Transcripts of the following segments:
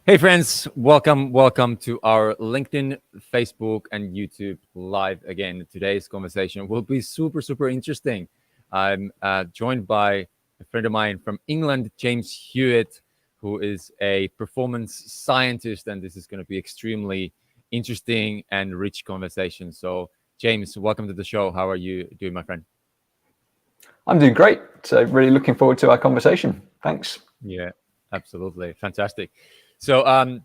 Hey friends, welcome to our LinkedIn, Facebook, and YouTube live again. Today's conversation will be super interesting. I'm joined by a friend of mine from England, James Hewitt, who is a performance scientist, and this is going to be extremely interesting and rich conversation. So, James, welcome to the show. How are you doing, my friend? I'm doing great. So really looking forward to our conversation. Thanks. Yeah, absolutely. Fantastic. So,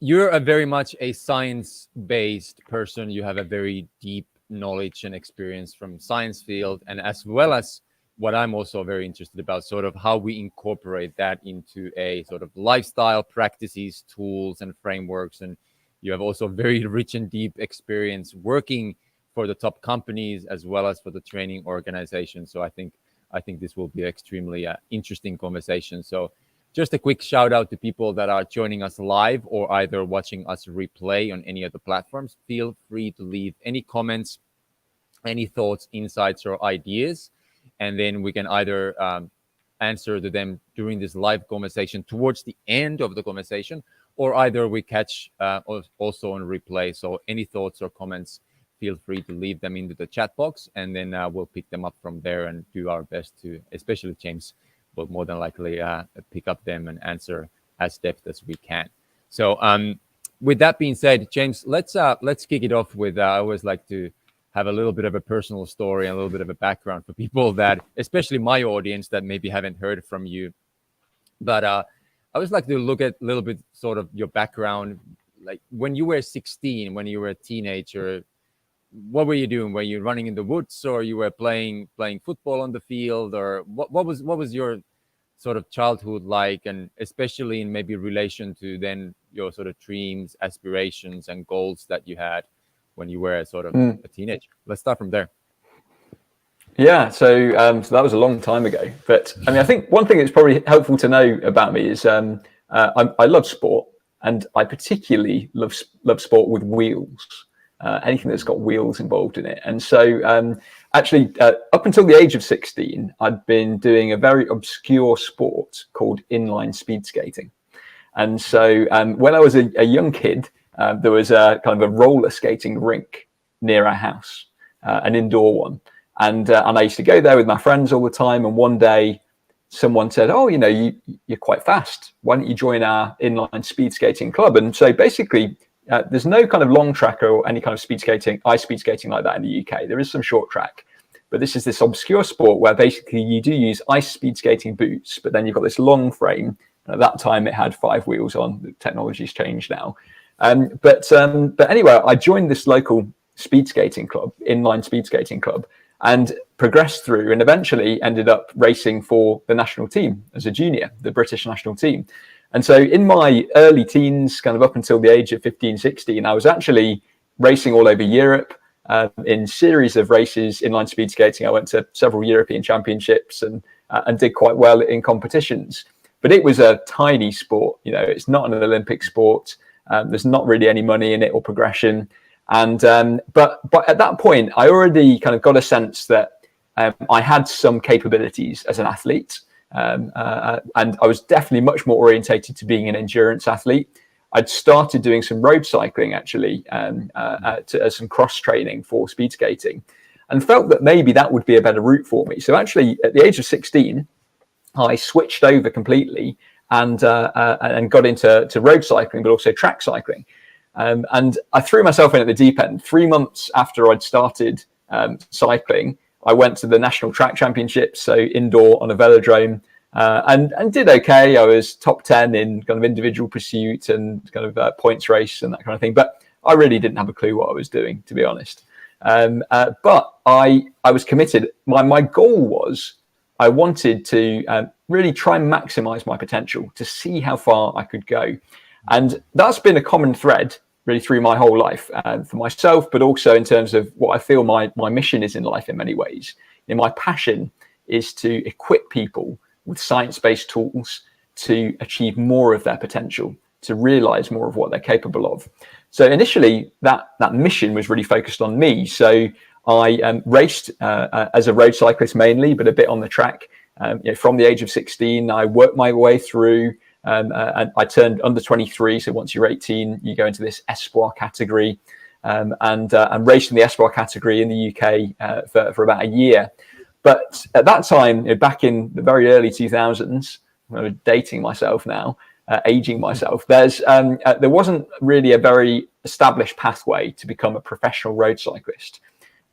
you're a very much a science-based person. You have a very deep knowledge and experience from science field, and as well as what I'm also very interested about, sort of how we incorporate that into a sort of lifestyle practices, tools, and frameworks. And you have also very rich and deep experience working for the top companies as well as for the training organization. So I think this will be extremely interesting conversation. So just a quick shout out to people that are joining us live or either watching us replay on any of the platforms. Feel free to leave any comments, any thoughts, insights, or ideas. And then we can either answer to them during this live conversation towards the end of the conversation, or either we catch also on replay. So any thoughts or comments, feel free to leave them into the chat box, and then we'll pick them up from there and do our best to, especially James, will more than likely pick up them and answer as depth as we can. So with that being said, James, let's kick it off with, I always like to have a little bit of a personal story and a little bit of a background for people that, especially my audience, that maybe haven't heard from you. But I always like to look at a little bit sort of your background, like when you were 16, when you were a teenager. What were you doing? Were you running in the woods, or you were playing football on the field, or what was your sort of childhood like, and especially in maybe relation to then your sort of dreams, aspirations, and goals that you had when you were sort of a teenager? Let's start from there. Yeah, so that was a long time ago. But I mean, I think one thing that's probably helpful to know about me is I love sport, and I particularly love sport with wheels. Anything that's got wheels involved in it. And so actually, up until the age of 16, I'd been doing a very obscure sport called inline speed skating. And so when I was a young kid, there was a kind of a roller skating rink near our house, an indoor one. And I used to go there with my friends all the time. And one day someone said, "Oh, you're quite fast. Why don't you join our inline speed skating club?" And so basically, there's no kind of long track or any kind of ice speed skating like that in the UK. There is some short track, but this is this obscure sport where basically you do use ice speed skating boots, but then you've got this long frame. At that time, it had 5 wheels on. The technology's changed now. But anyway, I joined this local speed skating club, inline speed skating club, and progressed through and eventually ended up racing for the national team as a junior, the British national team. And so in my early teens, kind of up until the age of 15, 16, I was actually racing all over Europe in series of races, inline speed skating. I went to several European championships and did quite well in competitions. But it was a tiny sport. It's not an Olympic sport. There's not really any money in it or progression. And but at that point, I already kind of got a sense that I had some capabilities as an athlete. And I was definitely much more orientated to being an endurance athlete. I'd started doing some road cycling actually, as some cross training for speed skating, and felt that maybe that would be a better route for me. So actually, at the age of 16, I switched over completely and got into road cycling, but also track cycling. And I threw myself in at the deep end. 3 months after I'd started cycling, I went to the national track championships, so indoor on a velodrome, and did okay. I was top 10 in kind of individual pursuit and kind of points race and that kind of thing. But I really didn't have a clue what I was doing, to be honest. But I was committed. My goal was I wanted to really try and maximize my potential to see how far I could go. And that's been a common thread really through my whole life for myself, but also in terms of what I feel my mission is in life in many ways. My passion is to equip people with science-based tools to achieve more of their potential, to realize more of what they're capable of. So initially, that mission was really focused on me. So I raced as a road cyclist mainly, but a bit on the track. From the age of 16, I worked my way through And I turned under 23. So once you're 18, you go into this Espoir category, and raced in the Espoir category in the UK for about a year. But at that time, back in the very early 2000s, I'm dating myself now, aging myself, there wasn't really a very established pathway to become a professional road cyclist,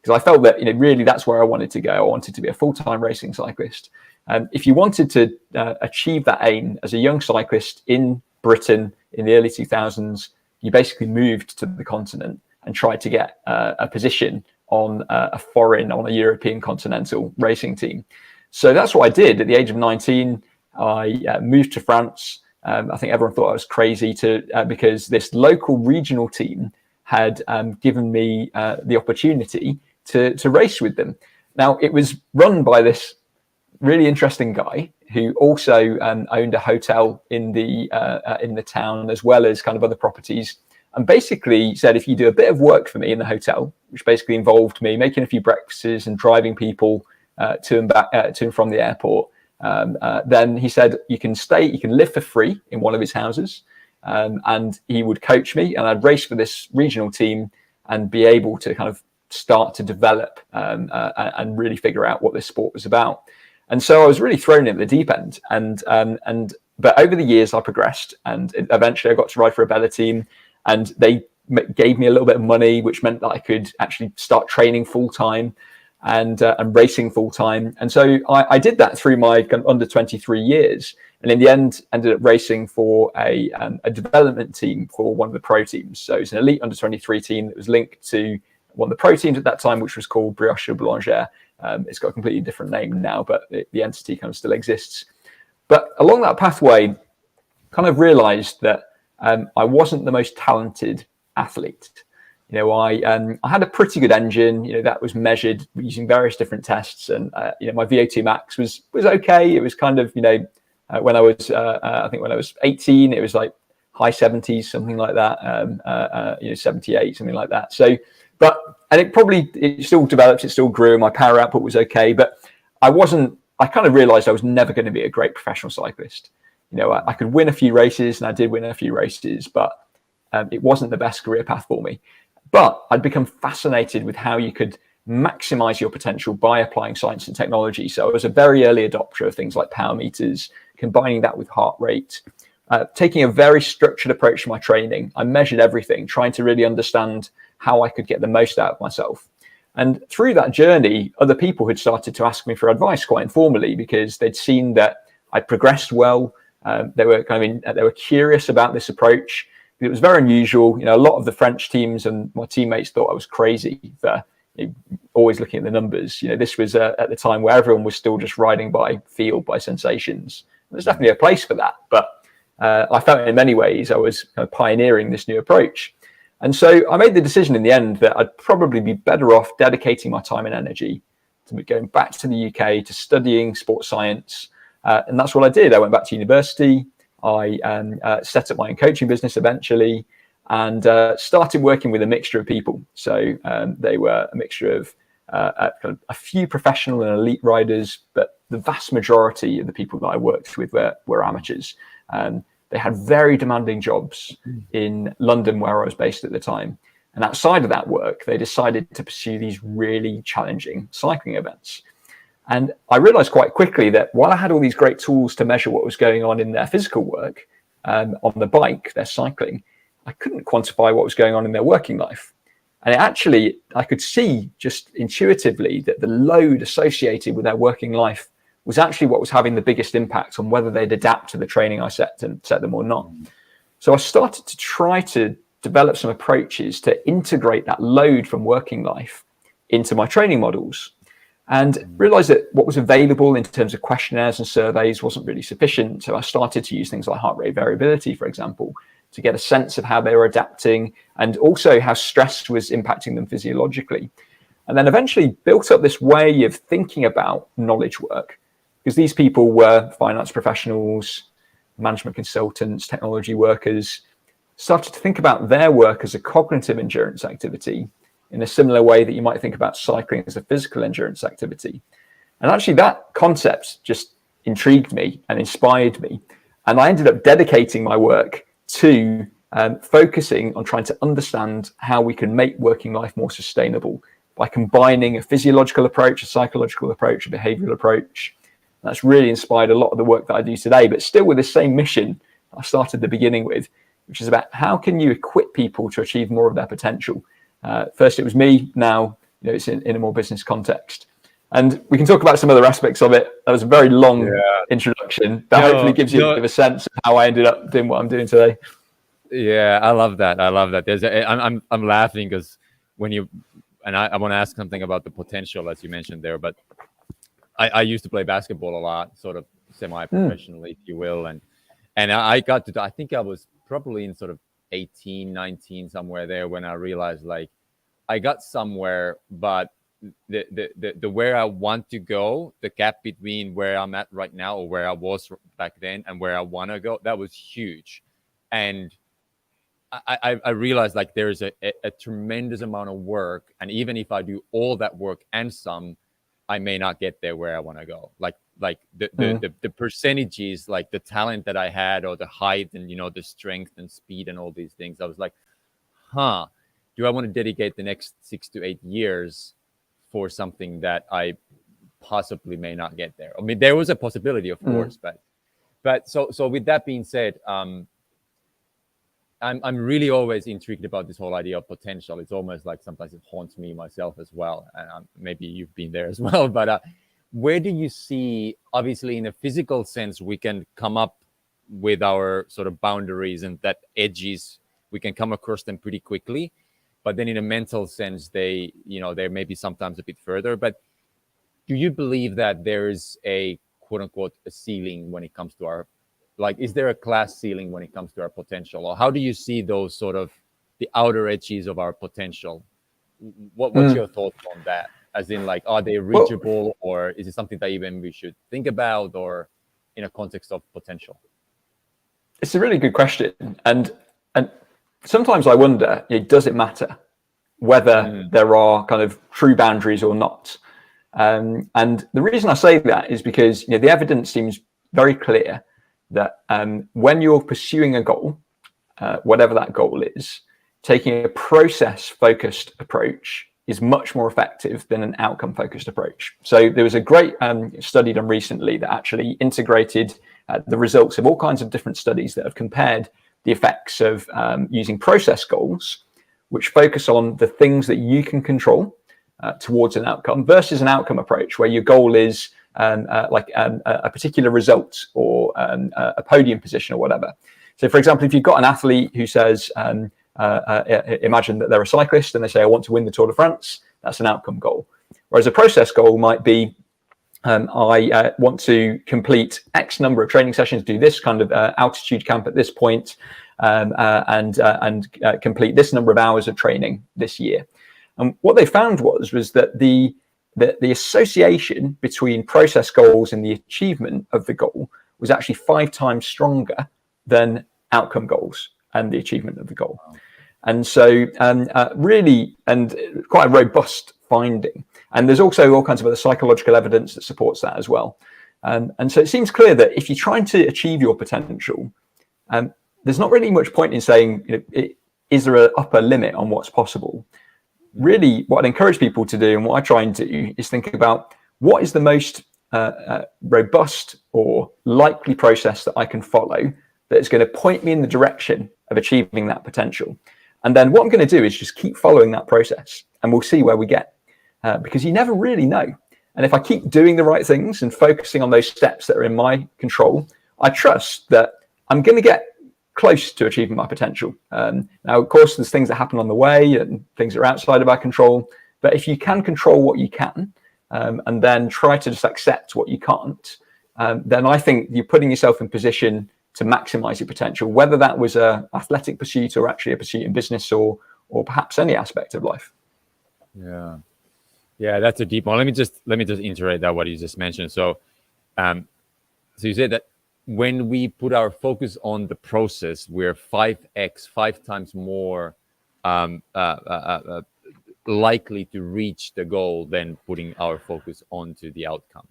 because I felt that really that's where I wanted to go. I wanted to be a full-time racing cyclist. If you wanted to achieve that aim as a young cyclist in Britain in the early 2000s, you basically moved to the continent and tried to get a position on a European continental racing team. So that's what I did. At the age of 19, I moved to France. I think everyone thought I was crazy because this local regional team had given me the opportunity to race with them. Now, it was run by this really interesting guy who also owned a hotel in the town, as well as kind of other properties, and basically said, if you do a bit of work for me in the hotel, which basically involved me making a few breakfasts and driving people to and from the airport, then he said, you can live for free in one of his houses, and he would coach me, and I'd race for this regional team and be able to kind of start to develop and really figure out what this sport was about. And so I was really thrown in at the deep end, but over the years I progressed, and eventually I got to ride for a better team, and they gave me a little bit of money, which meant that I could actually start training full time and racing full time. And so I did that through my under 23 years, and in the end ended up racing for a development team for one of the pro teams. So it's an elite under 23 team that was linked to one of the pro teams at that time, which was called Brioche Boulangère. It's got a completely different name now, but the entity kind of still exists. But along that pathway, kind of realized that I wasn't the most talented athlete. I had a pretty good engine, that was measured using various different tests, and my VO2 max was okay. It was kind of, when I was I think when I was 18, it was like high 70s, something like that, 78, something like that. So, and it still developed, it still grew. My power output was okay, but I kind of realized I was never going to be a great professional cyclist. I could win a few races, and I did win a few races, but it wasn't the best career path for me. But I'd become fascinated with how you could maximize your potential by applying science and technology. So I was a very early adopter of things like power meters, combining that with heart rate, taking a very structured approach to my training. I measured everything, trying to really understand how I could get the most out of myself. And through that journey, other people had started to ask me for advice quite informally, because they'd seen that I progressed well. They were curious about this approach. It was very unusual. A lot of the French teams and my teammates thought I was crazy for always looking at the numbers. This was at the time where everyone was still just riding by feel, by sensations. There's definitely a place for that, but I felt in many ways I was kind of pioneering this new approach. And so I made the decision in the end that I'd probably be better off dedicating my time and energy to going back to the UK to studying sports science. And that's what I did. I went back to university. I set up my own coaching business eventually, and started working with a mixture of people. So they were a mixture of kind of a few professional and elite riders, but the vast majority of the people that I worked with were amateurs. They had very demanding jobs in London, where I was based at the time. And outside of that work, they decided to pursue these really challenging cycling events. And I realized quite quickly that while I had all these great tools to measure what was going on in their physical work, on the bike, their cycling, I couldn't quantify what was going on in their working life. And I could see just intuitively that the load associated with their working life was actually what was having the biggest impact on whether they'd adapt to the training I set them or not. So I started to try to develop some approaches to integrate that load from working life into my training models, and realized that what was available in terms of questionnaires and surveys wasn't really sufficient. So I started to use things like heart rate variability, for example, to get a sense of how they were adapting, and also how stress was impacting them physiologically. And then eventually built up this way of thinking about knowledge work, because these people were finance professionals, management consultants, technology workers, started to think about their work as a cognitive endurance activity in a similar way that you might think about cycling as a physical endurance activity. And actually that concept just intrigued me and inspired me. And I ended up dedicating my work to focusing on trying to understand how we can make working life more sustainable by combining a physiological approach, a psychological approach, a behavioral approach. That's really inspired a lot of the work that I do today, but still with the same mission I started at the beginning with, which is about how can you equip people to achieve more of their potential. First it was me, now it's in a more business context. And we can talk about some other aspects of it. That was a very long introduction, but hopefully gives you a bit of a sense of how I ended up doing what I'm doing today. Yeah, I love that. I'm laughing because when you, and I want to ask something about the potential as you mentioned there, but I used to play basketball a lot, sort of semi-professionally, if you will. And I got to, I think I was probably in sort of 18, 19, somewhere there when I realized like I got somewhere, but the where I want to go, the gap between where I'm at right now or where I was back then and where I want to go, that was huge. And I realized like there's a tremendous amount of work. And even if I do all that work and some, I may not get there where I want to go. Like the percentages, like the talent that I had or the height and, the strength and speed and all these things. I was like, do I want to dedicate the next 6 to 8 years for something that I possibly may not get there? I mean, there was a possibility, of course, but so with that being said, I'm really always intrigued about this whole idea of potential. It's almost like sometimes it haunts me myself as well. And maybe you've been there as well. But where do you see, obviously in a physical sense, we can come up with our sort of boundaries and that edges, we can come across them pretty quickly. But then in a mental sense, they may be sometimes a bit further. But do you believe that there's a quote unquote a ceiling when it comes to our, like, is there a class ceiling when it comes to our potential? Or how do you see those sort of the outer edges of our potential? What's your thoughts on that? As in, like, are they reachable, or is it something that even we should think about, or in a context of potential? It's a really good question. And sometimes I wonder, does it matter whether there are kind of true boundaries or not? And the reason I say that is because the evidence seems very clear that when you're pursuing a goal, whatever that goal is, taking a process-focused approach is much more effective than an outcome-focused approach. So there was a great study done recently that actually integrated the results of all kinds of different studies that have compared the effects of using process goals, which focus on the things that you can control towards an outcome, versus an outcome approach where your goal is a particular result or a podium position or whatever. So, for example, if you've got an athlete who says, imagine that they're a cyclist and they say, I want to win the Tour de France, that's an outcome goal. Whereas a process goal might be, I want to complete X number of training sessions, do this kind of altitude camp at this point, and complete this number of hours of training this year. And what they found was that the association between process goals and the achievement of the goal was actually 5 times stronger than outcome goals and the achievement of the goal. Wow. And so really, and quite a robust finding. And there's also all kinds of other psychological evidence that supports that as well. And so it seems clear that if you're trying to achieve your potential, there's not really much point in saying, is there an upper limit on what's possible? Really, what I'd encourage people to do, and what I try and do, is think about what is the most robust or likely process that I can follow that is going to point me in the direction of achieving that potential. And then what I'm going to do is just keep following that process, and we'll see where we get, because you never really know. And if I keep doing the right things and focusing on those steps that are in my control, I trust that I'm going to get close to achieving my potential. Now, of course, there's things that happen on the way and things that are outside of our control. But if you can control what you can, and then try to just accept what you can't, then I think you're putting yourself in position to maximize your potential, whether that was an athletic pursuit or actually a pursuit in business or perhaps any aspect of life. Yeah, that's a deep one. Let me just iterate that what you just mentioned. So you said that when we put our focus on the process, we're 5 times more likely to reach the goal than putting our focus onto the outcome.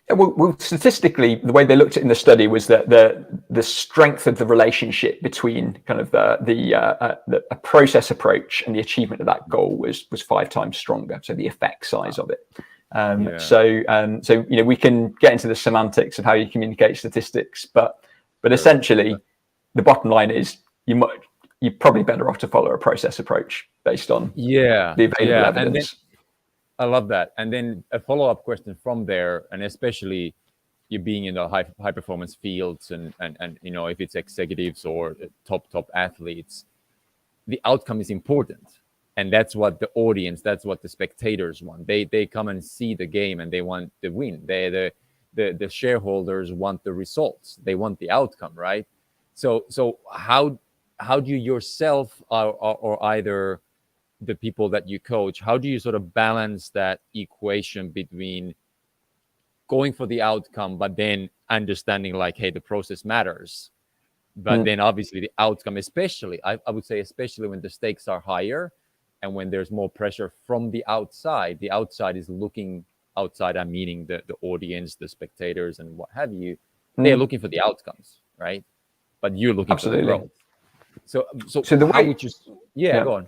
Well, statistically, the way they looked at it in the study was that the strength of the relationship between kind of the process approach and the achievement of that goal was 5 times stronger. So the effect size of it. So we can get into the semantics of how you communicate statistics, but essentially, the bottom line is you're probably better off to follow a process approach based on the available evidence. I love that. And then a follow-up question from there, and especially you being in the high performance fields and if it's executives or top athletes, the outcome is important. And that's what the audience, that's what the spectators want. They come and see the game and they want the win. The shareholders want the results. They want the outcome, right? So how do you yourself or either the people that you coach, how do you sort of balance that equation between going for the outcome, but then understanding like, hey, the process matters, but then obviously the outcome, especially, I would say, especially when the stakes are higher and when there's more pressure from the outside is looking outside, I'm meaning the audience, the spectators and what have you, they're looking for the outcomes, right? But you're looking for the growth. So the how way, would you, go on.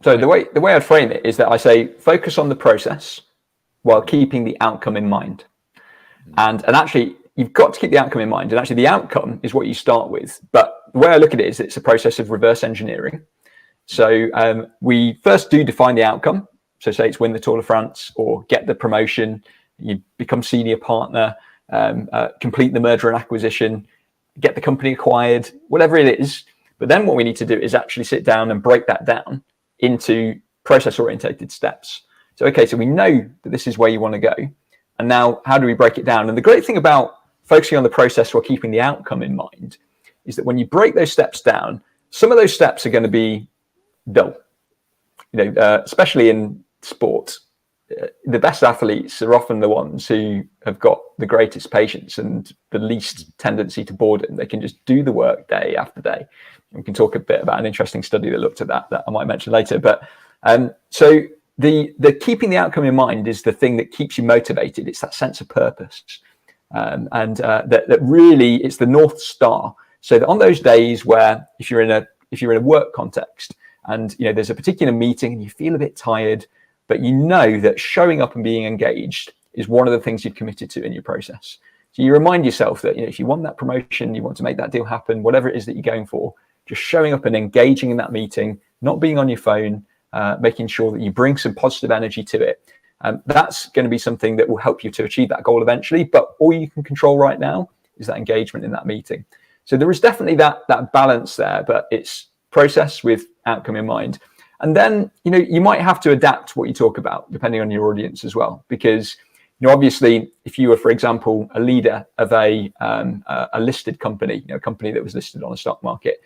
So the way I'd frame it is that I say, focus on the process while keeping the outcome in mind. And actually, you've got to keep the outcome in mind. And actually, the outcome is what you start with. But the way I look at it is it's a process of reverse engineering. So we first do define the outcome. So say it's win the Tour de France or get the promotion, you become senior partner, complete the merger and acquisition, get the company acquired, whatever it is. But then what we need to do is actually sit down and break that down into process-orientated steps. So, okay, so we know that this is where you want to go. And now how do we break it down? And the great thing about focusing on the process while keeping the outcome in mind is that when you break those steps down, some of those steps are going to be dull. Especially in sport, the best athletes are often the ones who have got the greatest patience and the least tendency to boredom. They can just do the work day after day. We can talk a bit about an interesting study that looked at that I might mention later. But so the keeping the outcome in mind is the thing that keeps you motivated. It's that sense of purpose, and that really it's the North Star. So that on those days where if you're in a work context and there's a particular meeting and you feel a bit tired, but you know that showing up and being engaged is one of the things you've committed to in your process. So you remind yourself that if you want that promotion, you want to make that deal happen, whatever it is that you're going for, just showing up and engaging in that meeting, not being on your phone, making sure that you bring some positive energy to it. That's going to be something that will help you to achieve that goal eventually. But all you can control right now is that engagement in that meeting. So there is definitely that balance there, but it's process with outcome in mind. And then, you might have to adapt what you talk about depending on your audience as well, because obviously, if you were, for example, a leader of a listed company, a company that was listed on a stock market,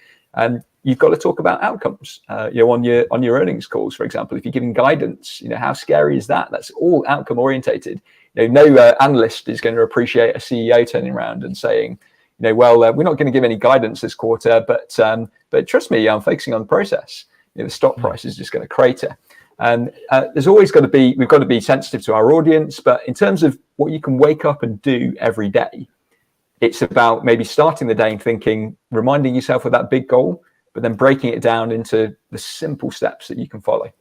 you've got to talk about outcomes. On your earnings calls, for example, if you're giving guidance, how scary is that? That's all outcome orientated. No analyst is going to appreciate a CEO turning around and saying, well, we're not going to give any guidance this quarter, but trust me, I'm focusing on the process. The stock price is just going to crater. And we've got to be sensitive to our audience. But in terms of what you can wake up and do every day, it's about maybe starting the day and thinking, reminding yourself of that big goal, but then breaking it down into the simple steps that you can follow.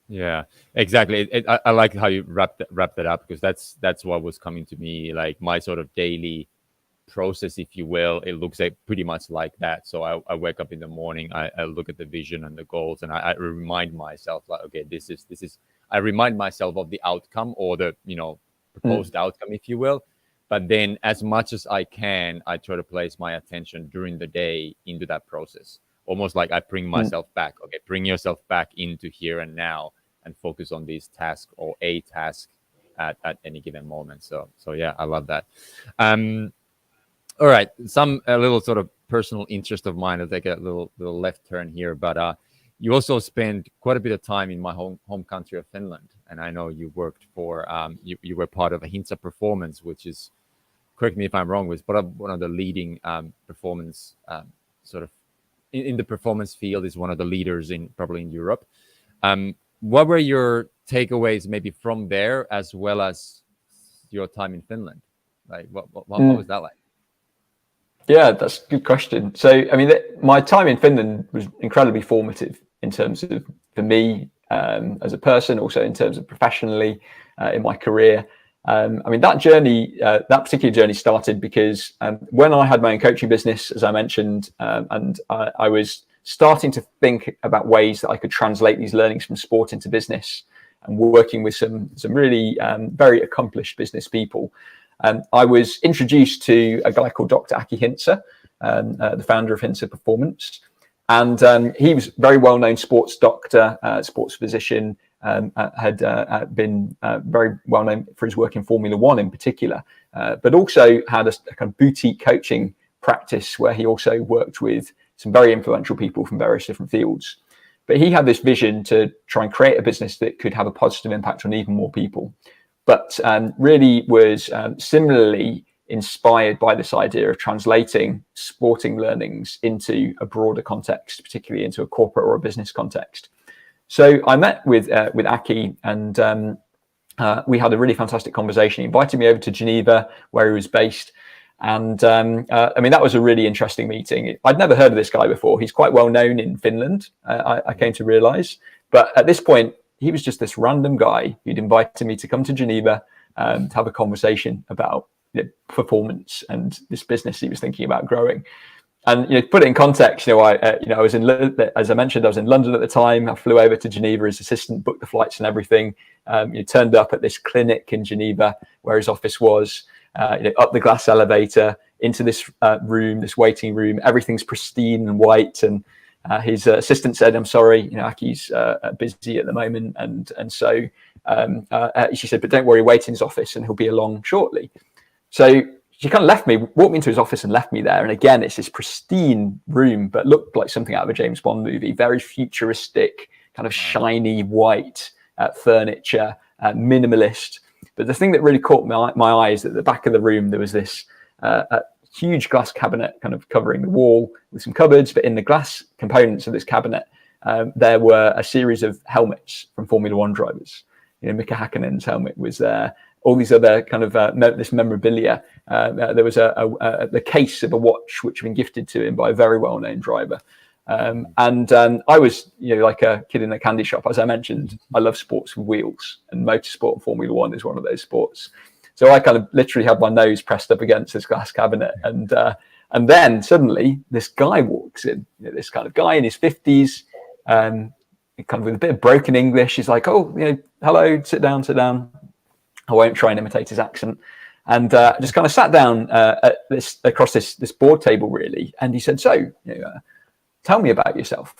Yeah, exactly. I like how you wrapped that up, because that's what was coming to me, like my sort of daily process, if you will. It looks like pretty much like that. So I wake up in the morning, I look at the vision and the goals, and I remind myself, like, okay, this is I remind myself of the outcome, or the proposed outcome, if you will. But then as much as I can, I try to place my attention during the day into that process, almost like I bring myself back. Okay, bring yourself back into here and now and focus on these tasks, or a task at any given moment. So yeah, I love that. All right, a little sort of personal interest of mine. I'll take a little left turn here, but you also spent quite a bit of time in my home country of Finland, and I know you worked for you were part of a Hintsa Performance, which is, correct me if I'm wrong, was one of the leading performance sort of in the performance field, is one of the leaders probably in Europe. What were your takeaways maybe from there, as well as your time in Finland? Like, what was that like? Yeah, that's a good question. So, I mean, my time in Finland was incredibly formative in terms of, for me, as a person, also in terms of professionally in my career. I mean, that journey, that particular journey started because when I had my own coaching business, as I mentioned, and I was starting to think about ways that I could translate these learnings from sport into business, and working with some really very accomplished business people. I was introduced to a guy called Dr. Aki Hintsa, the founder of Hintsa Performance. And he was a very well-known sports doctor, sports physician, had been very well-known for his work in Formula One in particular, but also had a kind of boutique coaching practice where he also worked with some very influential people from various different fields. But he had this vision to try and create a business that could have a positive impact on even more people, but really was similarly inspired by this idea of translating sporting learnings into a broader context, particularly into a corporate or a business context. So I met with Aki, and we had a really fantastic conversation. He invited me over to Geneva, where he was based. And I mean, that was a really interesting meeting. I'd never heard of this guy before. He's quite well known in Finland, I came to realize. But at this point, he was just this random guy who'd invited me to come to Geneva to have a conversation about performance and this business he was thinking about growing. And to put it in context, I was as I mentioned, I was in London at the time. I flew over to Geneva. His assistant booked the flights and everything. Turned up at this clinic in Geneva where his office was. Up the glass elevator into this room, this waiting room. Everything's pristine and white. And his assistant said, "I'm sorry, Aki's busy at the moment." And so she said, "But don't worry, wait in his office and he'll be along shortly." So she kind of walked me into his office and left me there. And again, it's this pristine room, but looked like something out of a James Bond movie, very futuristic, kind of shiny white furniture, minimalist. But the thing that really caught my eye is that at the back of the room, there was this huge glass cabinet kind of covering the wall with some cupboards. But in the glass components of this cabinet, there were a series of helmets from Formula One drivers. Mika Häkkinen's helmet was there. All these other kind of this memorabilia. There was the case of a watch which had been gifted to him by a very well-known driver. And I was, like a kid in a candy shop. As I mentioned, I love sports with wheels, and motorsport and Formula One is one of those sports. So I kind of literally had my nose pressed up against this glass cabinet, and then suddenly this guy walks in. This kind of guy in his 50s, kind of with a bit of broken English. He's like, "Oh, hello, sit down." I won't try and imitate his accent. And just kind of sat down across this board table, really. And he said, "So, tell me about yourself."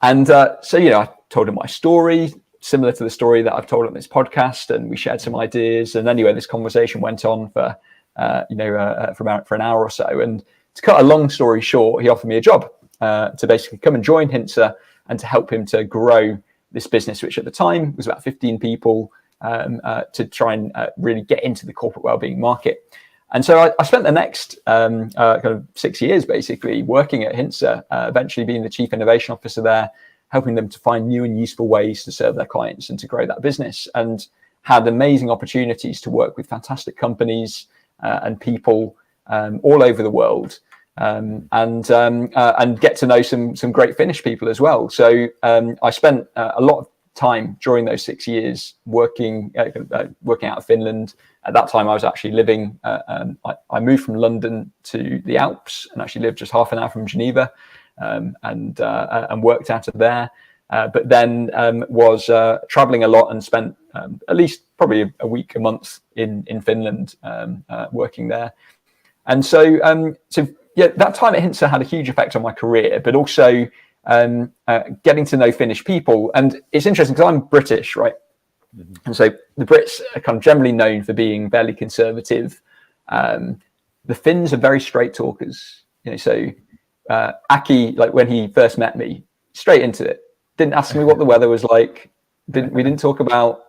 And so, I told him my story, similar to the story that I've told on this podcast, and we shared some ideas. And anyway, this conversation went on for an hour or so. And to cut a long story short, he offered me a job to basically come and join Hintsa and to help him to grow this business, which at the time was about 15 people, to try and really get into the corporate wellbeing market. And so I spent the next kind of 6 years basically working at Hintsa, eventually being the chief innovation officer there, helping them to find new and useful ways to serve their clients and to grow that business, and had amazing opportunities to work with fantastic companies and people all over the world, and get to know some great Finnish people as well. So I spent a lot of time during those 6 years working out of Finland. At that time, I was actually living. I moved from London to the Alps and actually lived just half an hour from Geneva, and worked out of there. But then was traveling a lot and spent at least probably a week, a month in Finland, working there. And so that time at Hintsa had a huge effect on my career, but also getting to know Finnish people. And it's interesting because I'm British, right? Mm-hmm. And so the Brits are kind of generally known for being fairly conservative. The Finns are very straight talkers. So Aki, like when he first met me, straight into it. Didn't ask me what the weather was like. We didn't talk about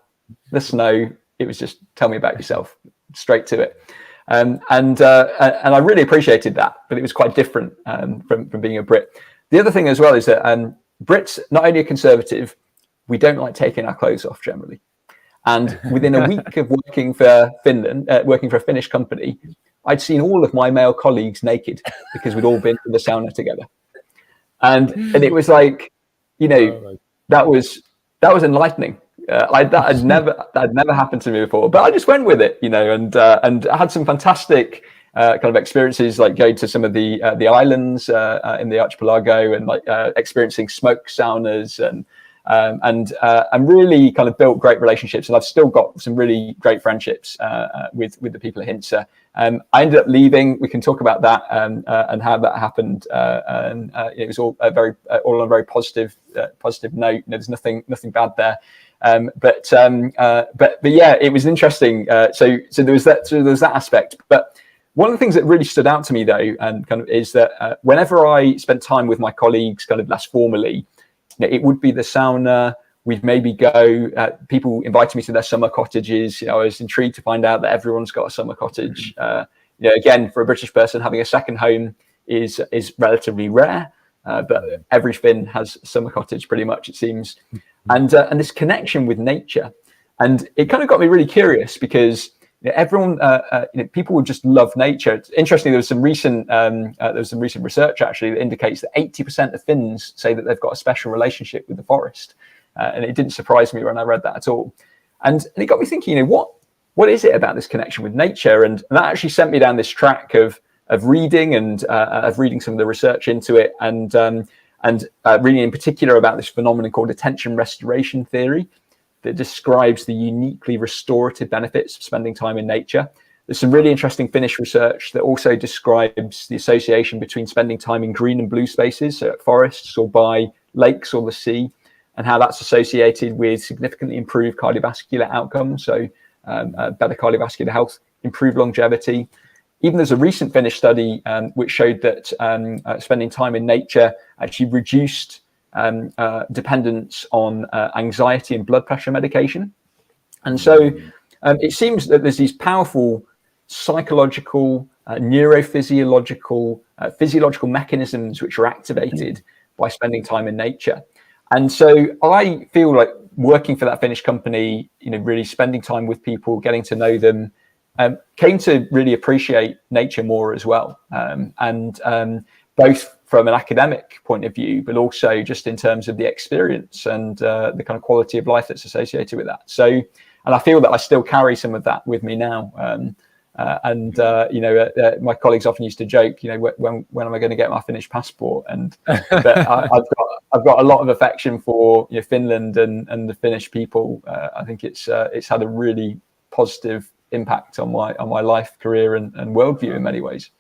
the snow. It was just tell me about yourself, straight to it. And I really appreciated that, but it was quite different from being a Brit. The other thing as well is that Brits not only are conservative, we don't like taking our clothes off generally. And within a week of working for Finland, working for a Finnish company, I'd seen all of my male colleagues naked because we'd all been to the sauna together. And it was like, that was enlightening. That had never happened to me before, but I just went with it, and I had some fantastic kind of experiences, like going to some of the islands in the archipelago, and like experiencing smoke saunas, and really kind of built great relationships. And I've still got some really great friendships with the people at Hintsa. I ended up leaving. We can talk about that and how that happened. And it was all on a very positive note. There's nothing bad there. But yeah, it was interesting. So there was that aspect. But one of the things that really stood out to me, though, and kind of is that whenever I spent time with my colleagues, kind of less formally, it would be the sauna. We'd maybe go. People invited me to their summer cottages. I was intrigued to find out that everyone's got a summer cottage. Again, for a British person, having a second home is relatively rare. But every Finn has a summer cottage, pretty much, it seems. And this connection with nature, and it kind of got me really curious because everyone, people would just love nature. It's interesting. There was some recent research actually that indicates that 80% of Finns say that they've got a special relationship with the forest, and it didn't surprise me when I read that at all. And it got me thinking, what is it about this connection with nature? And that actually sent me down this track of reading and of reading some of the research into it, and reading in particular about this phenomenon called attention restoration theory, that describes the uniquely restorative benefits of spending time in nature. There's some really interesting Finnish research that also describes the association between spending time in green and blue spaces, so at forests or by lakes or the sea, and how that's associated with significantly improved cardiovascular outcomes, so better cardiovascular health, improved longevity. Even there's a recent Finnish study which showed that spending time in nature actually reduced dependence on anxiety and blood pressure medication. And so it seems that there's these powerful psychological, neurophysiological, physiological mechanisms which are activated by spending time in nature. And so I feel like working for that Finnish company, really spending time with people, getting to know them, came to really appreciate nature more as well. Both from an academic point of view, but also just in terms of the experience and the kind of quality of life that's associated with that. So, and I feel that I still carry some of that with me now. My colleagues often used to joke, when am I going to get my Finnish passport? But I've got a lot of affection for Finland and the Finnish people. I think it's had a really positive impact on my life, career, and worldview in many ways.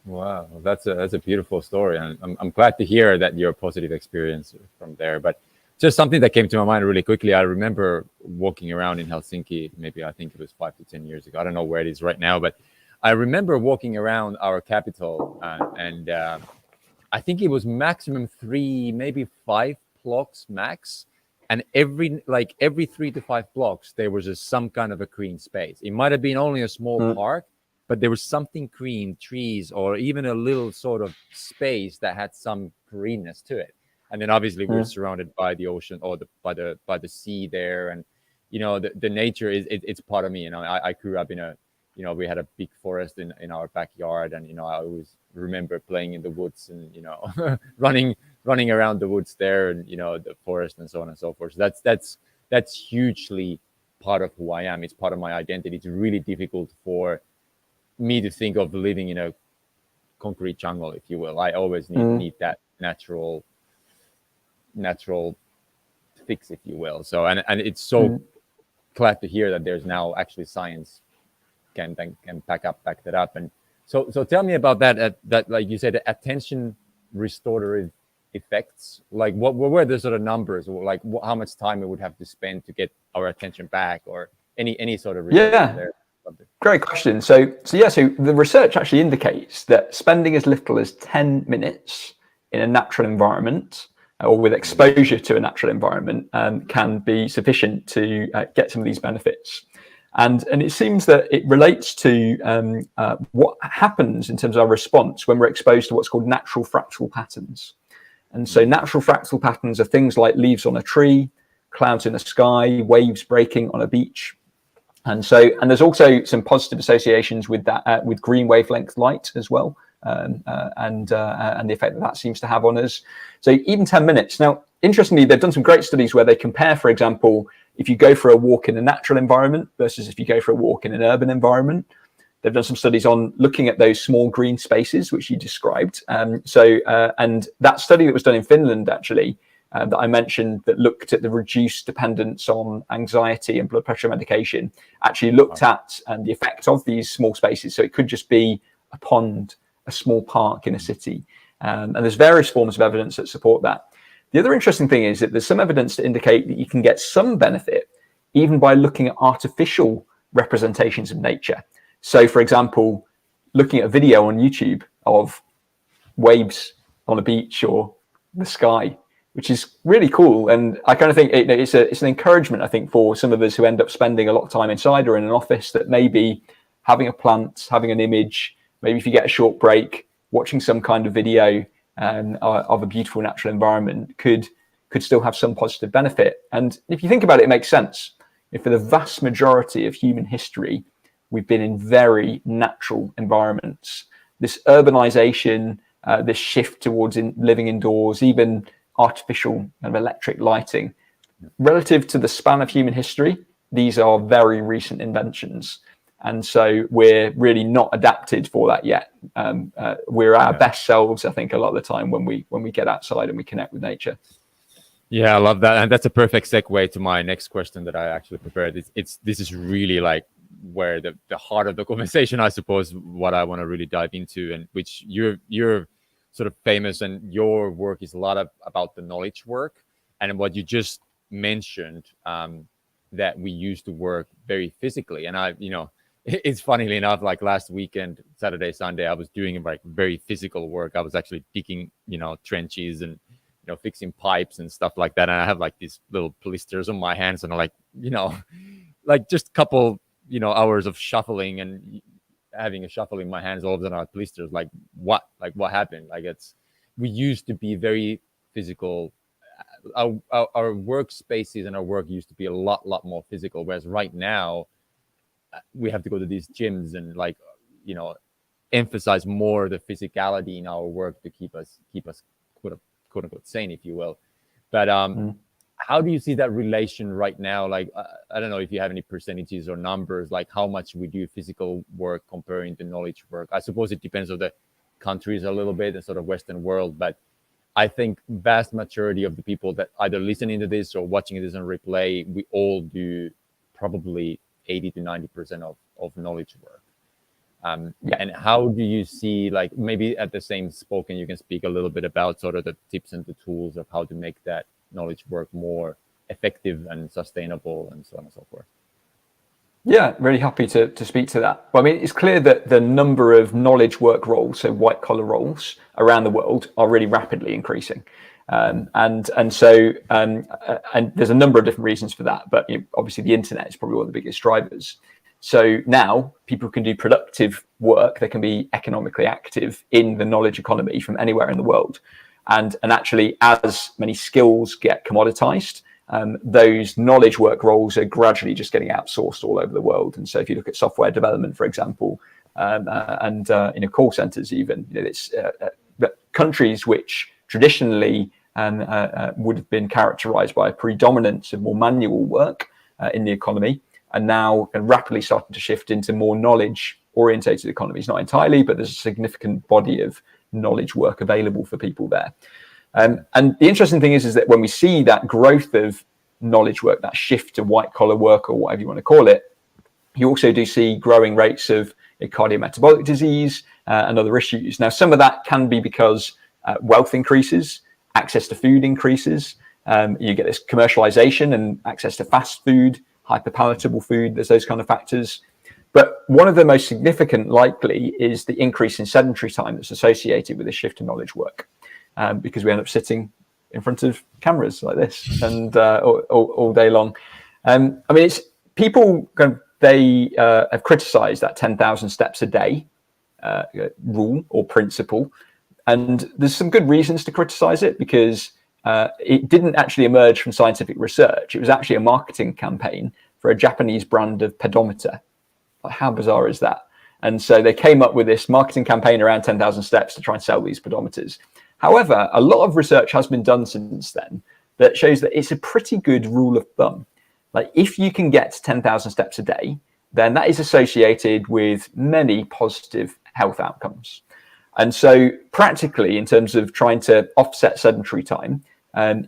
Wow, that's a beautiful story, and I'm glad to hear that your positive experience from there. But just something that came to my mind really quickly. I remember walking around in Helsinki. Maybe I think it was 5 to 10 years ago. I don't know where it is right now, but I remember walking around our capital, and I think it was maximum 3, maybe 5 blocks max. And every 3 to 5 blocks, there was some kind of a green space. It might have been only a small park, but there was something green, trees, or even a little sort of space that had some greenness to it. And then obviously we're surrounded by the ocean or by the sea there, and the nature it's part of me. I grew up in we had a big forest in our backyard, and I always remember playing in the woods and running around the woods there, and the forest and so on and so forth. So that's hugely part of who I am. It's part of my identity. It's really difficult for me to think of living in a concrete jungle, if you will. I always need that natural fix, if you will. So and it's so glad to hear that there's now actually science can back that up. And so tell me about that like you said, the attention restorative effects. Like what were the sort of numbers, or like how much time we would have to spend to get our attention back, or any sort of research there? Great question. So the research actually indicates that spending as little as 10 minutes in a natural environment or with exposure to a natural environment can be sufficient to get some of these benefits. And it seems that it relates to what happens in terms of our response when we're exposed to what's called natural fractal patterns. And so natural fractal patterns are things like leaves on a tree, clouds in the sky, waves breaking on a beach. And there's also some positive associations with that, with green wavelength light as well, and the effect that seems to have on us. So even 10 minutes. Now, interestingly, they've done some great studies where they compare, for example, if you go for a walk in a natural environment versus if you go for a walk in an urban environment. They've done some studies on looking at those small green spaces, which you described. And that study that was done in Finland, actually, that I mentioned, that looked at the reduced dependence on anxiety and blood pressure medication, actually looked at the effect of these small spaces. So it could just be a pond, a small park in a city. And there's various forms of evidence that support that. The other interesting thing is that there's some evidence to indicate that you can get some benefit even by looking at artificial representations of nature. So, for example, looking at a video on YouTube of waves on a beach or the sky, which is really cool. And I kind of think it's an encouragement, I think, for some of us who end up spending a lot of time inside or in an office, that maybe having a plant, having an image, maybe if you get a short break, watching some kind of video of a beautiful natural environment could still have some positive benefit. And if you think about it, it makes sense. If for the vast majority of human history, we've been in very natural environments. This urbanization, this shift towards living indoors, even artificial kind of electric lighting, relative to the span of human history, these are very recent inventions. And so we're really not adapted for that yet. We're our best selves, I think, a lot of the time when we get outside and we connect with nature. Yeah, I love that. And that's a perfect segue to my next question that I actually prepared. This is really like where the heart of the conversation, I suppose, what I want to really dive into, and which you're sort of famous, and your work is a lot about the knowledge work. And what you just mentioned, that we used to work very physically. And it's funnily enough, like last weekend, Saturday, Sunday, I was doing like very physical work. I was actually digging, trenches and, fixing pipes and stuff like that. And I have like these little blisters on my hands, and I'm like, like just a couple, hours of shuffling and having a shuffle in my hands, all of a sudden I have blisters. Like what happened? Like we used to be very physical. Our workspaces and our work used to be a lot more physical. Whereas right now we have to go to these gyms and emphasize more the physicality in our work to keep us quote unquote sane, if you will. But how do you see that relation right now? Like, I don't know if you have any percentages or numbers, like how much we do physical work comparing to knowledge work. I suppose it depends on the countries a little bit and sort of Western world, but I think vast majority of the people that either listening to this or watching this on replay, we all do probably 80 to 90% of knowledge work. And how do you see, like maybe at the same spoken, you can speak a little bit about sort of the tips and the tools of how to make that knowledge work more effective and sustainable and so on and so forth. Yeah, really happy to speak to that. Well, I mean, it's clear that the number of knowledge work roles, so white collar roles around the world, are really rapidly increasing. And there's a number of different reasons for that, but obviously the internet is probably one of the biggest drivers. So now people can do productive work, they can be economically active in the knowledge economy from anywhere in the world. And actually, as many skills get commoditized, those knowledge work roles are gradually just getting outsourced all over the world. And so if you look at software development, for example, and call centers even, it's countries which traditionally would have been characterized by a predominance of more manual work in the economy, and now rapidly starting to shift into more knowledge-orientated economies. Not entirely, but there's a significant body of knowledge work available for people there. And the interesting thing is that when we see that growth of knowledge work, that shift to white-collar work, or whatever you want to call it, you also do see growing rates of cardiometabolic disease and other issues. Now, some of that can be because wealth increases, access to food increases, you get this commercialization and access to fast food, hyperpalatable food, there's those kind of factors. But one of the most significant likely is the increase in sedentary time that's associated with the shift to knowledge work, because we end up sitting in front of cameras like this and all day long. I mean, it's people they have criticized that 10,000 steps a day rule or principle. And there's some good reasons to criticize it, because it didn't actually emerge from scientific research. It was actually a marketing campaign for a Japanese brand of pedometer. Like, how bizarre is that? And so they came up with this marketing campaign around 10,000 steps to try and sell these pedometers. However, a lot of research has been done since then that shows that it's a pretty good rule of thumb. Like, if you can get 10,000 steps a day, then that is associated with many positive health outcomes. And so practically, in terms of trying to offset sedentary time,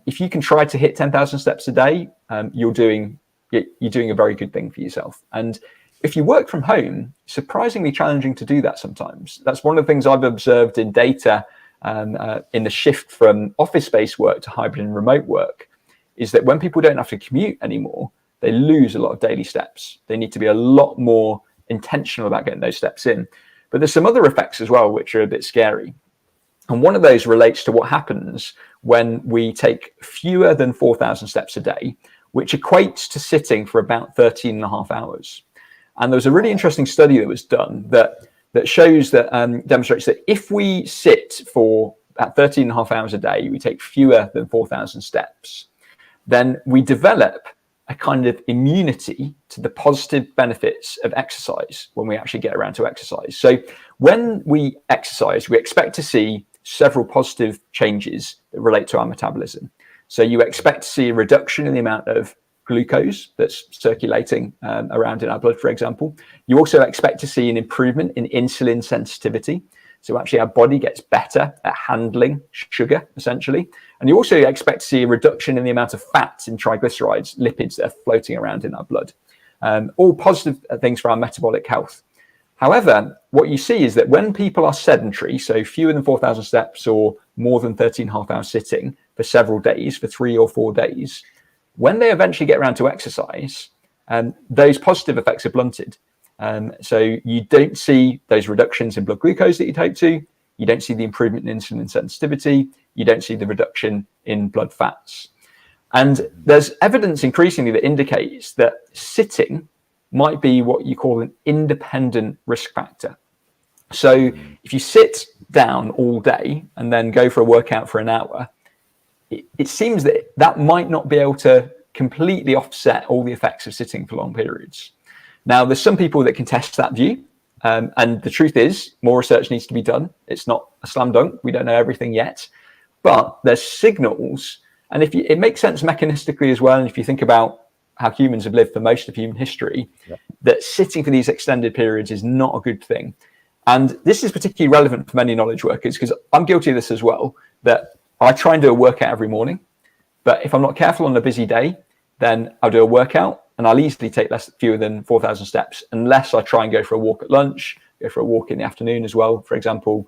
if you can try to hit 10,000 steps a day, you're doing a very good thing for yourself. And if you work from home, surprisingly challenging to do that sometimes. That's one of the things I've observed in data in the shift from office-based work to hybrid and remote work, is that when people don't have to commute anymore, they lose a lot of daily steps. They need to be a lot more intentional about getting those steps in. But there's some other effects as well, which are a bit scary. And one of those relates to what happens when we take fewer than 4,000 steps a day, which equates to sitting for about 13 and a half hours. And there was a really interesting study that was done that shows that demonstrates that if we sit for about 13 and a half hours a day, we take fewer than 4,000 steps, then we develop a kind of immunity to the positive benefits of exercise when we actually get around to exercise. So when we exercise, we expect to see several positive changes that relate to our metabolism. So you expect to see a reduction in the amount of glucose that's circulating around in our blood, for example. You also expect to see an improvement in insulin sensitivity. So actually our body gets better at handling sugar, essentially. And you also expect to see a reduction in the amount of fats in triglycerides, lipids that are floating around in our blood. All positive things for our metabolic health. However, what you see is that when people are sedentary, so fewer than 4,000 steps or more than 13.5 hours sitting for several days, for 3 or 4 days, when they eventually get around to exercise, those positive effects are blunted. So you don't see those reductions in blood glucose that you'd hope to. You don't see the improvement in insulin sensitivity. You don't see the reduction in blood fats. And there's evidence increasingly that indicates that sitting might be what you call an independent risk factor. So if you sit down all day and then go for a workout for an hour, it seems that might not be able to completely offset all the effects of sitting for long periods. Now, there's some people that can test that view. And the truth is, more research needs to be done. It's not a slam dunk. We don't know everything yet. But there's signals. And it makes sense mechanistically as well. And if you think about how humans have lived for most of human history, that sitting for these extended periods is not a good thing. And this is particularly relevant for many knowledge workers, because I'm guilty of this as well, that I try and do a workout every morning. But if I'm not careful on a busy day, then I'll do a workout and I'll easily take fewer than 4,000 steps, unless I try and go for a walk at lunch, go for a walk in the afternoon as well, for example,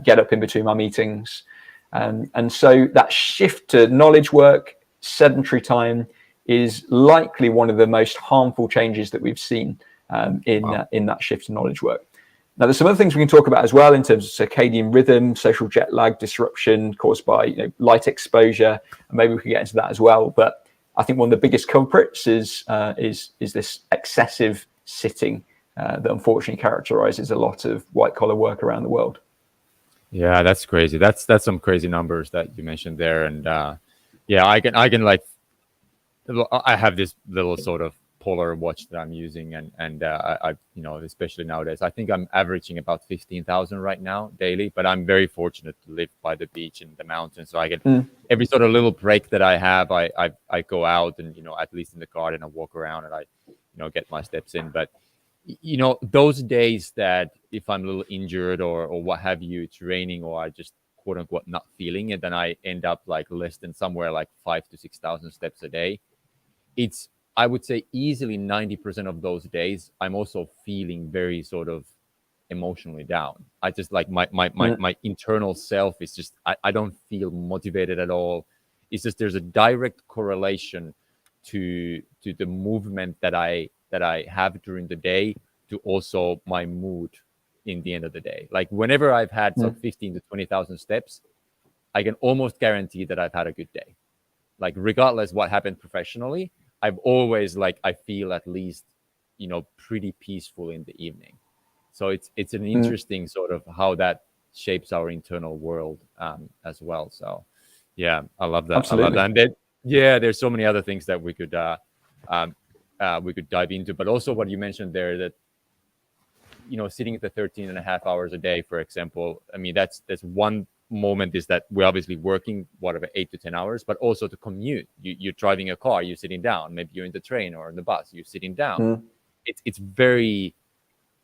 get up in between my meetings. And so that shift to knowledge work, sedentary time, is likely one of the most harmful changes that we've seen in that shift to knowledge work. Now, there's some other things we can talk about as well in terms of circadian rhythm, social jet lag disruption caused by light exposure, and maybe we can get into that as well. But I think one of the biggest culprits is this excessive sitting that unfortunately characterizes a lot of white collar work around the world. Yeah, that's crazy. That's some crazy numbers that you mentioned there, and yeah, I can like, I have this little sort of polar watch that I'm using, and I especially nowadays, I think I'm averaging about 15,000 right now daily. But I'm very fortunate to live by the beach and the mountains, so I get every sort of little break that I have, I go out and at least in the garden I walk around and I get my steps in. But those days that if I'm a little injured or what have you, it's raining or I just quote unquote not feeling it, then I end up like less than somewhere like 5,000 to 6,000 steps a day. It's, I would say, easily 90% of those days I'm also feeling very sort of emotionally down. I just like my internal self is just, I don't feel motivated at all. It's just there's a direct correlation to the movement that I have during the day to also my mood in the end of the day. Like whenever I've had some 15 to 20,000 steps, I can almost guarantee that I've had a good day. Like regardless what happened professionally, I've always I feel at least, pretty peaceful in the evening. So it's an interesting sort of how that shapes our internal world as well. So Yeah, I love that. I love Absolutely. that. And then, yeah, there's so many other things that um, we could dive into, but also what you mentioned there, that sitting at the 13 and a half hours a day, for example. I mean, that's one moment, is that we're obviously working whatever 8 to 10 hours, but also to commute. You're driving a car, you're sitting down. Maybe you're in the train or in the bus, you're sitting down. Mm. It's very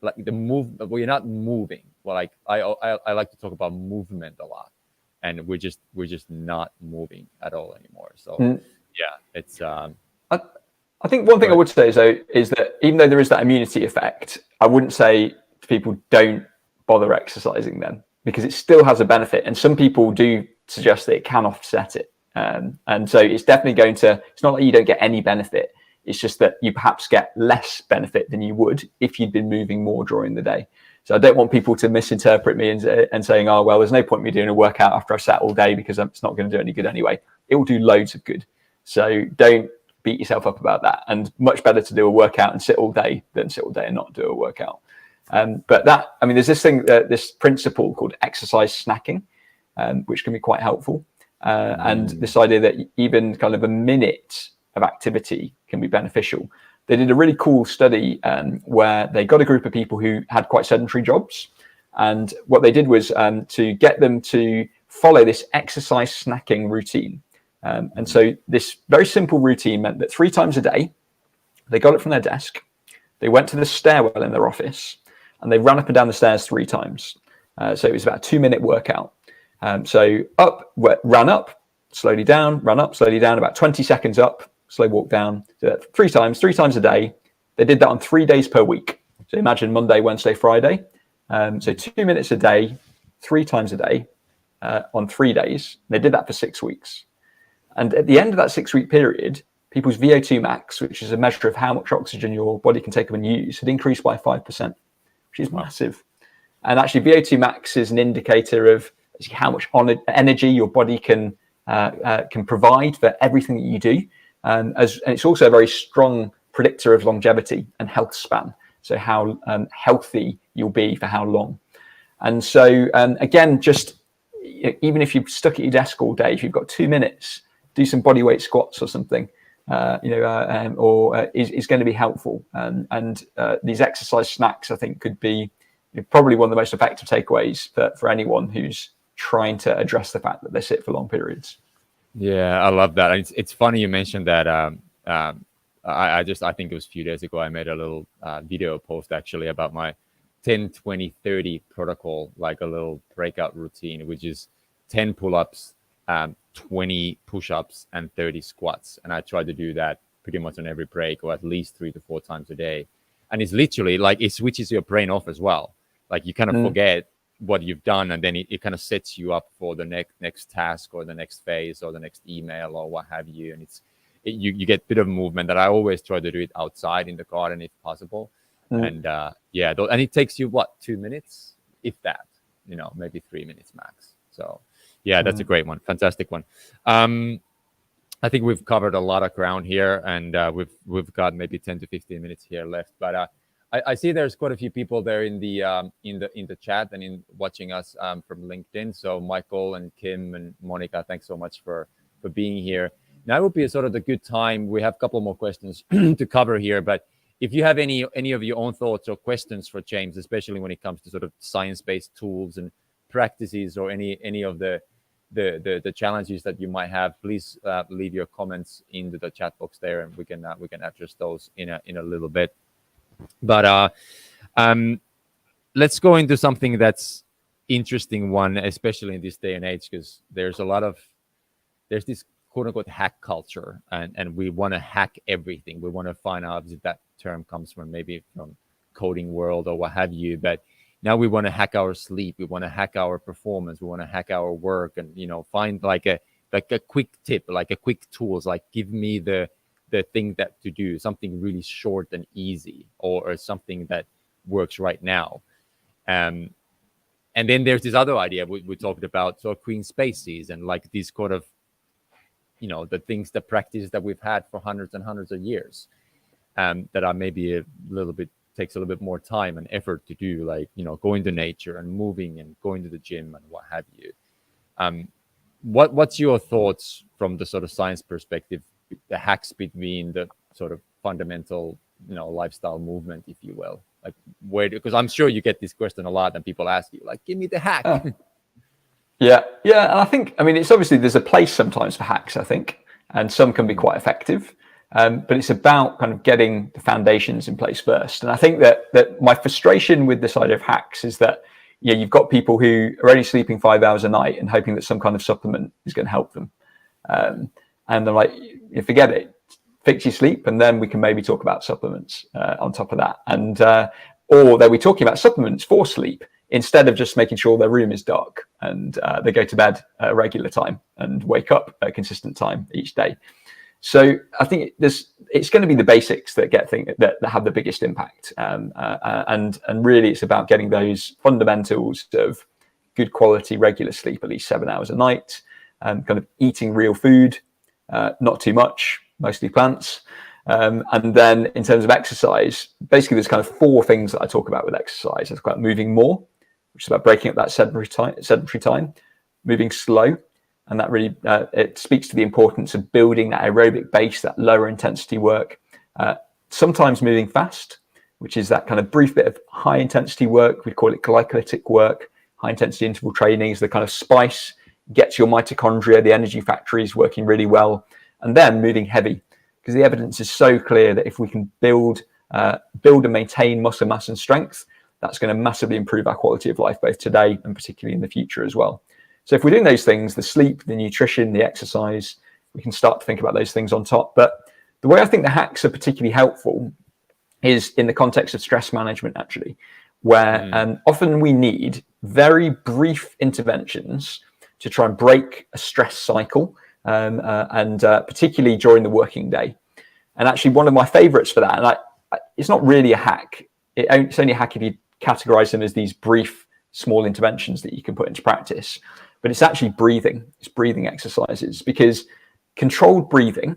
like the move. Well, you're not moving. Well, like I like to talk about movement a lot, and we're just not moving at all anymore. So Mm. yeah, it's I, I think one thing I but would say is that even though there is that immunity effect, I wouldn't say to people don't bother exercising then, because it still has a benefit. And some people do suggest that it can offset it. And so it's definitely going to, it's not that you don't get any benefit. It's just that you perhaps get less benefit than you would if you'd been moving more during the day. So I don't want people to misinterpret me and saying, oh, well, there's no point in me doing a workout after I've sat all day because it's not going to do any good anyway. It will do loads of good. So don't beat yourself up about that. And much better to do a workout and sit all day than sit all day and not do a workout. But that, I mean, there's this thing, this principle called exercise snacking, which can be quite helpful. And this idea that even kind of a minute of activity can be beneficial. They did a really cool study where they got a group of people who had quite sedentary jobs. And what they did was to get them to follow this exercise snacking routine. And so this very simple routine meant that 3 times a day, they got it from their desk, they went to the stairwell in their office, and they ran up and down the stairs 3 times. So it was about a 2-minute workout. So ran up, slowly down, run up, slowly down, about 20 seconds up, slow walk down. So that 3 times a day. They did that on 3 days per week. So imagine Monday, Wednesday, Friday. So 2 minutes a day, 3 times a day on 3 days. They did that for 6 weeks. And at the end of that 6-week period, people's VO2 max, which is a measure of how much oxygen your body can take up and use, had increased by 5%, which is massive. And actually, VO2 max is an indicator of how much energy your body can provide for everything that you do. And it's also a very strong predictor of longevity and health span. So how healthy you'll be for how long. And so, again, just even if you're stuck at your desk all day, if you've got 2 minutes, do some body weight squats or something, is going to be helpful. And these exercise snacks, I think, could be probably one of the most effective takeaways for anyone who's trying to address the fact that they sit for long periods. Yeah, I love that. It's funny you mentioned that. I think it was a few days ago, I made a little video post actually about my 10, 20, 30 protocol, like a little breakout routine, which is 10 pull-ups, 20 push-ups, and 30 squats. And I try to do that pretty much on every break, or at least 3 to 4 times a day. And it's literally like it switches your brain off as well. Like you kind of forget what you've done, and then it kind of sets you up for the next task or the next phase or the next email or what have you. And you get a bit of movement. That I always try to do it outside in the garden if possible. And and it takes you 2 minutes, if that, maybe 3 minutes max. So yeah, that's a great one, fantastic one. I think we've covered a lot of ground here, and we've got maybe 10 to 15 minutes here left. But I see there's quite a few people there in the chat and in watching us from LinkedIn. So Michael and Kim and Monica, thanks so much for being here. Now would be a sort of the good time. We have a couple more questions to cover here, but if you have any of your own thoughts or questions for James, especially when it comes to sort of science-based tools and practices, or any of the challenges that you might have, please leave your comments into the chat box there, and we can address those in a little bit. But let's go into something that's interesting one, especially in this day and age, because there's this quote unquote hack culture, and we want to hack everything. We want to find out if that term comes from maybe from coding world or what have you, but now we want to hack our sleep, we want to hack our performance, we want to hack our work, and find like a quick tip, like a quick tools, like give me the thing that to do, something really short and easy, or something that works right now. And then there's this other idea we talked about, so clean spaces, and like these sort of the things, the practices that we've had for hundreds and hundreds of years, that are maybe takes a little bit more time and effort to do, like going to nature and moving and going to the gym and what have you. what's your thoughts from the sort of science perspective, the hacks between the sort of fundamental, lifestyle movement, if you will? Like, because I'm sure you get this question a lot, and people ask you, like, give me the hack. Yeah. And I think, it's obviously there's a place sometimes for hacks, I think, and some can be quite effective. But it's about kind of getting the foundations in place first. And I think that my frustration with this idea of hacks is that, you've got people who are only sleeping 5 hours a night and hoping that some kind of supplement is going to help them. And they're like, forget it, fix your sleep, and then we can maybe talk about supplements on top of that. And or they'll be talking about supplements for sleep instead of just making sure their room is dark and they go to bed at a regular time and wake up at a consistent time each day. So I think it's going to be the basics that that have the biggest impact, and really it's about getting those fundamentals of good quality regular sleep, at least 7 hours a night, kind of eating real food, not too much, mostly plants, and then in terms of exercise, basically there's kind of 4 things that I talk about with exercise. It's about moving more, which is about breaking up that sedentary time, moving slow. And that really, it speaks to the importance of building that aerobic base, that lower intensity work. Sometimes moving fast, which is that kind of brief bit of high intensity work. We call it glycolytic work. High intensity interval training is the kind of spice, gets your mitochondria, the energy factories working really well. And then moving heavy, because the evidence is so clear that if we can build and maintain muscle mass and strength, that's going to massively improve our quality of life, both today and particularly in the future as well. So if we're doing those things, the sleep, the nutrition, the exercise, we can start to think about those things on top. But the way I think the hacks are particularly helpful is in the context of stress management, actually, where often we need very brief interventions to try and break a stress cycle, and particularly during the working day. And actually one of my favorites for that, and it's not really a hack, it's only a hack if you categorize them as these brief, small interventions that you can put into practice. But it's actually breathing. It's breathing exercises, because controlled breathing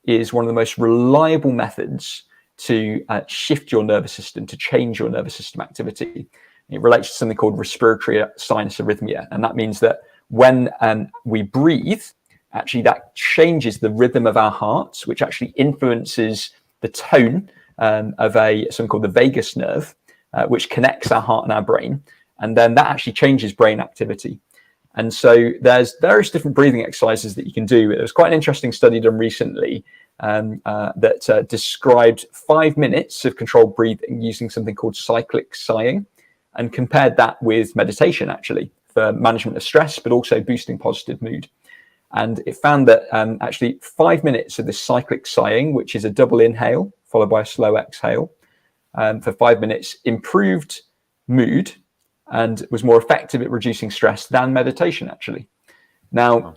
is one of the most reliable methods to shift your nervous system, to change your nervous system activity. It relates to something called respiratory sinus arrhythmia. And that means that when we breathe, actually that changes the rhythm of our hearts, which actually influences the tone of something called the vagus nerve, which connects our heart and our brain. And then that actually changes brain activity. And so there's various different breathing exercises that you can do. There was quite an interesting study done recently that described 5 minutes of controlled breathing using something called cyclic sighing, and compared that with meditation, actually, for management of stress, but also boosting positive mood. And it found that actually 5 minutes of this cyclic sighing, which is a double inhale followed by a slow exhale, for 5 minutes improved mood and was more effective at reducing stress than meditation, actually. Now,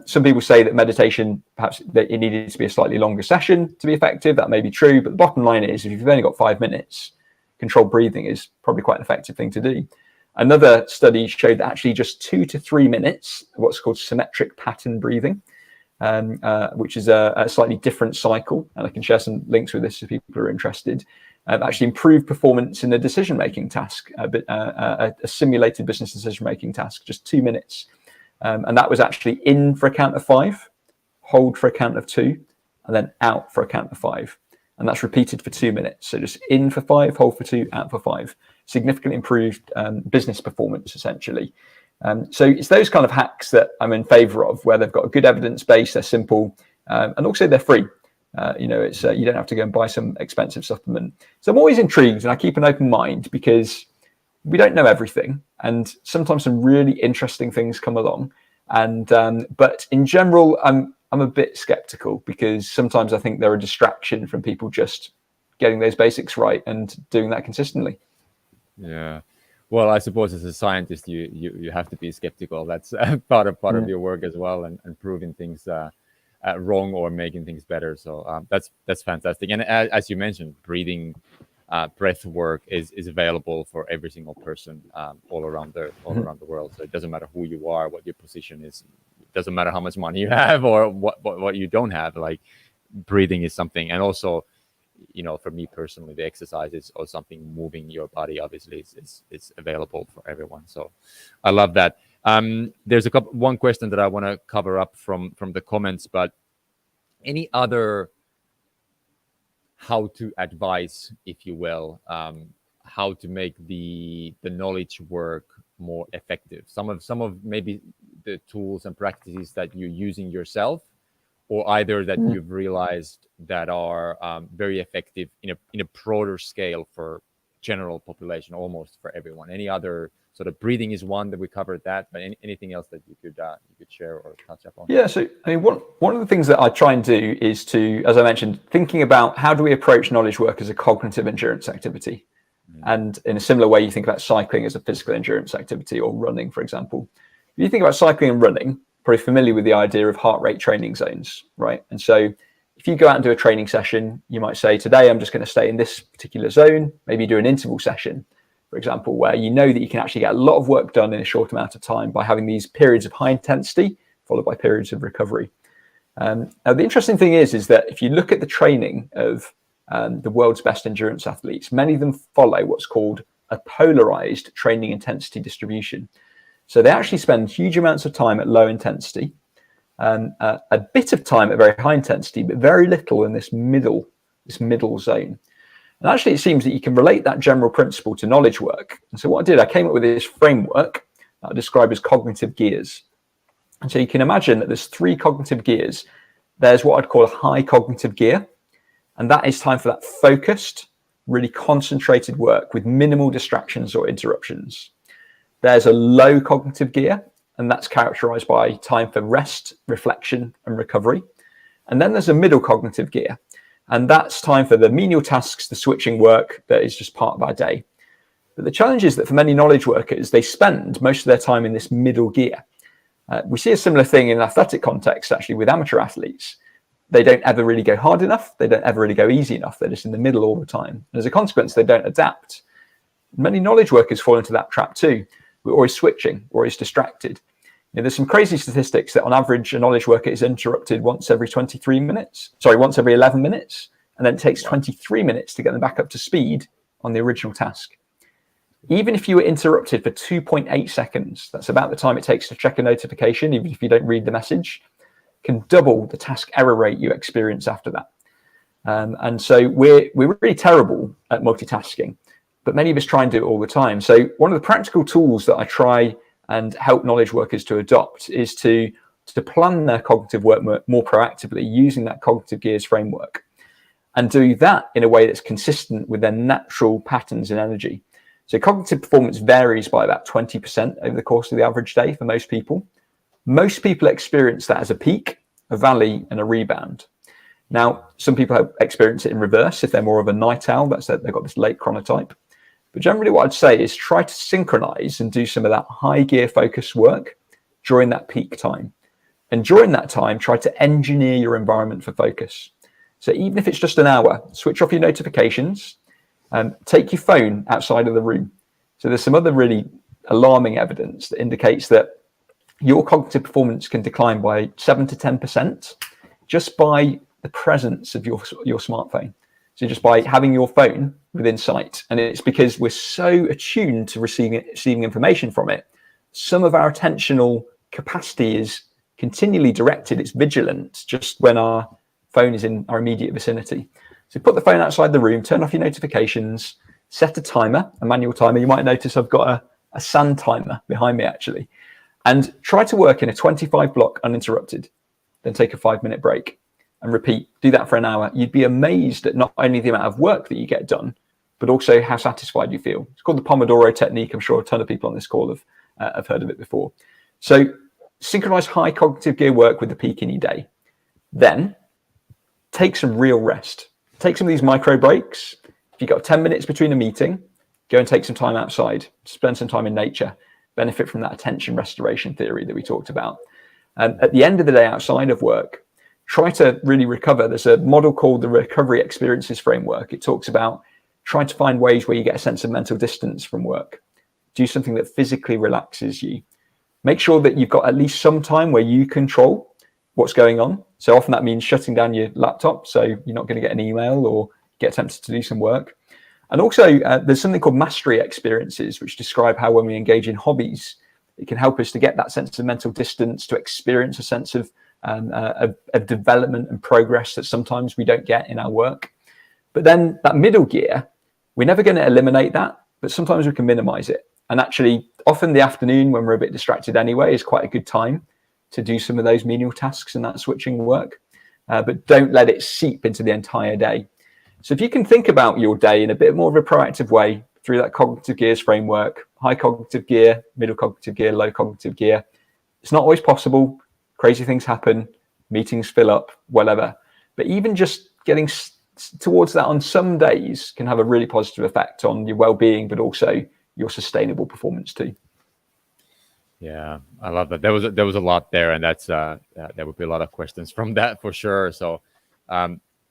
some people say that meditation, perhaps that it needed to be a slightly longer session to be effective. That may be true, but the bottom line is, if you've only got 5 minutes, controlled breathing is probably quite an effective thing to do. Another study showed that actually just 2 to 3 minutes, what's called symmetric pattern breathing, which is a slightly different cycle, and I can share some links with this if people are interested, actually improved performance in a decision-making task, a simulated business decision-making task, just 2 minutes. And that was actually in for a count of 5, hold for a count of 2, and then out for a count of 5. And that's repeated for 2 minutes. So just in for 5, hold for 2, out for 5. Significantly improved business performance, essentially. So it's those kind of hacks that I'm in favor of, where they've got a good evidence base, they're simple, and also they're free. It's you don't have to go and buy some expensive supplement. So I'm always intrigued, and I keep an open mind, because we don't know everything, and sometimes some really interesting things come along. And but in general, I'm a bit skeptical, because sometimes I think they're a distraction from people just getting those basics right and doing that consistently. Yeah. Well, I suppose as a scientist, you have to be skeptical. That's part of your work as well, and proving things wrong or making things better. So that's fantastic. And as you mentioned, breath work is available for every single person all around the world. So it doesn't matter who you are, what your position is. It doesn't matter how much money you have or what you don't have. Like, breathing is something. And also, for me personally, the exercises or something moving your body obviously is available for everyone. So I love that. There's one question that I want to cover up from the comments, but any other how to advise, if you will, how to make the knowledge work more effective? Some of maybe the tools and practices that you're using yourself, or either that you've realized that are very effective in a broader scale for general population, almost for everyone. Any other sort of breathing is one that we covered that, but anything else that you could share or touch up on? Yeah, so I mean, one of the things that I try and do is to, as I mentioned, thinking about how do we approach knowledge work as a cognitive endurance activity. And in a similar way, you think about cycling as a physical endurance activity, or running, for example. If you think about cycling and running, probably familiar with the idea of heart rate training zones, right? And so if you go out and do a training session, you might say, today I'm just going to stay in this particular zone, maybe do an interval session, for example, where you know that you can actually get a lot of work done in a short amount of time by having these periods of high intensity followed by periods of recovery. Now, the interesting thing is that if you look at the training of the world's best endurance athletes, many of them follow what's called a polarized training intensity distribution. So they actually spend huge amounts of time at low intensity, a bit of time at very high intensity, but very little in this middle zone. And actually, it seems that you can relate that general principle to knowledge work. And so what I did, I came up with this framework that I describe as cognitive gears. And so you can imagine that there's 3 cognitive gears. There's what I'd call a high cognitive gear. And that is time for that focused, really concentrated work with minimal distractions or interruptions. There's a low cognitive gear, and that's characterized by time for rest, reflection, and recovery. And then there's a middle cognitive gear. And that's time for the menial tasks, the switching work that is just part of our day. But the challenge is that for many knowledge workers, they spend most of their time in this middle gear. We see a similar thing in athletic context, actually, with amateur athletes. They don't ever really go hard enough. They don't ever really go easy enough. They're just in the middle all the time. And as a consequence, they don't adapt. Many knowledge workers fall into that trap too. We're always switching, we're always distracted. There's some crazy statistics that on average a knowledge worker is interrupted once every 11 minutes, and then it takes 23 minutes to get them back up to speed on the original task. Even if you were interrupted for 2.8 seconds, that's about the time it takes to check a notification, even if you don't read the message, can double the task error rate you experience after that. And so we're really terrible at multitasking, but many of us try and do it all the time. So one of the practical tools that I try and help knowledge workers to adopt is to plan their cognitive work more proactively using that cognitive gears framework, and do that in a way that's consistent with their natural patterns and energy. So cognitive performance varies by about 20% over the course of the average day for most people. Most people experience that as a peak, a valley, and a rebound. Now, some people experience it in reverse if they're more of a night owl. That's that they've got this late chronotype. But generally what I'd say is try to synchronize and do some of that high gear focus work during that peak time. And during that time, try to engineer your environment for focus. So even if it's just an hour, switch off your notifications and take your phone outside of the room. So there's some other really alarming evidence that indicates that your cognitive performance can decline by 7 to 10% just by the presence of your smartphone. So just by having your phone within sight. And it's because we're so attuned to receiving information from it. Some of our attentional capacity is continually directed. It's vigilant just when our phone is in our immediate vicinity. So put the phone outside the room, turn off your notifications, set a timer, a manual timer. You might notice I've got a sand timer behind me actually. And try to work in a 25 block uninterrupted. Then take a 5-minute break and repeat. Do that for an hour. You'd be amazed at not only the amount of work that you get done, but also how satisfied you feel. It's called the Pomodoro technique. I'm sure a ton of people on this call have heard of it before. So synchronize high cognitive gear work with the peak in your day. Then take some real rest. Take some of these micro breaks. If you've got 10 minutes between a meeting, go and take some time outside, spend some time in nature, benefit from that attention restoration theory that we talked about. At the end of the day, outside of work, try to really recover. There's a model called the Recovery Experiences Framework. It talks about trying to find ways where you get a sense of mental distance from work. Do something that physically relaxes you. Make sure that you've got at least some time where you control what's going on. So often that means shutting down your laptop so you're not going to get an email or get tempted to do some work. And also there's something called mastery experiences, which describe how when we engage in hobbies, It can help us to get that sense of mental distance, to experience a sense of development and progress that sometimes we don't get in our work. But then that middle gear, we're never going to eliminate that, but sometimes we can minimize it. And actually, often the afternoon, when we're a bit distracted anyway, is quite a good time to do some of those menial tasks and that switching work. But don't let it seep into the entire day. So if you can think about your day in a bit more of a proactive way through that cognitive gears framework, high cognitive gear, middle cognitive gear, low cognitive gear, it's not always possible. Crazy things happen, meetings fill up, whatever. But even just getting towards that on some days can have a really positive effect on your well-being, but also your sustainable performance too. Yeah, I love that. There was a lot there, and that's there would be a lot of questions from that for sure. So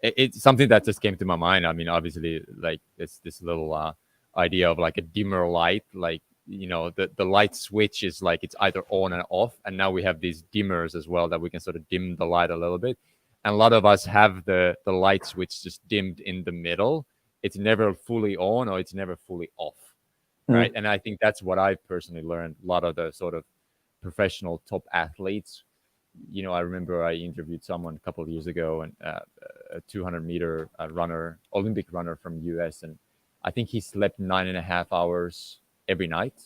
it's something that just came to my mind. I mean, obviously, like this little idea of like a dimmer light, like, you know, the light switch is like it's either on and off, and now we have these dimmers as well that we can sort of dim the light a little bit. And a lot of us have the light switch just dimmed in the middle. It's never fully on or it's never fully off. Right. And I think that's what I personally learned. A lot of the sort of professional top athletes, you know, I remember I interviewed someone a couple of years ago, and a 200-meter runner, Olympic runner from US. And I think he slept 9.5 hours every night.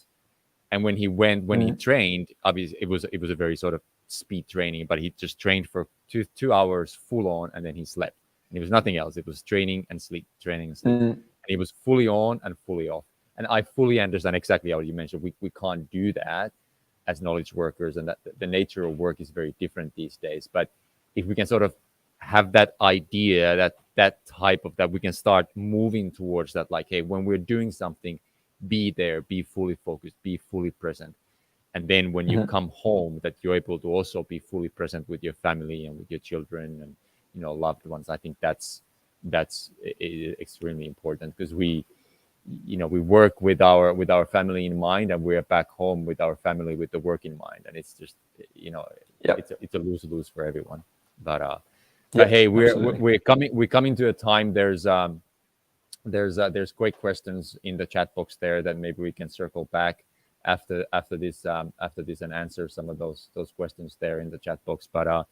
And when he trained, obviously it was a very sort of speed training, but he just trained for two hours full on, and then he slept. And it was nothing else. It was training and sleep, training and sleep. And he was fully on and fully off. And I fully understand exactly how you mentioned. We can't do that as knowledge workers, and that the nature of work is very different these days. But if we can sort of have that idea, that type of that, we can start moving towards that. Like, hey, when we're doing something, be there, be fully focused, be fully present. And then when you come home, that you're able to also be fully present with your family and with your children and, you know, loved ones. I think that's extremely important, because we work with our family in mind, and we're back home with our family with the work in mind, and it's just, you know, it's a lose-lose for everyone. But hey, we're coming to a time. There's great questions in the chat box there that maybe we can circle back after this and answer some of those questions there in the chat box. But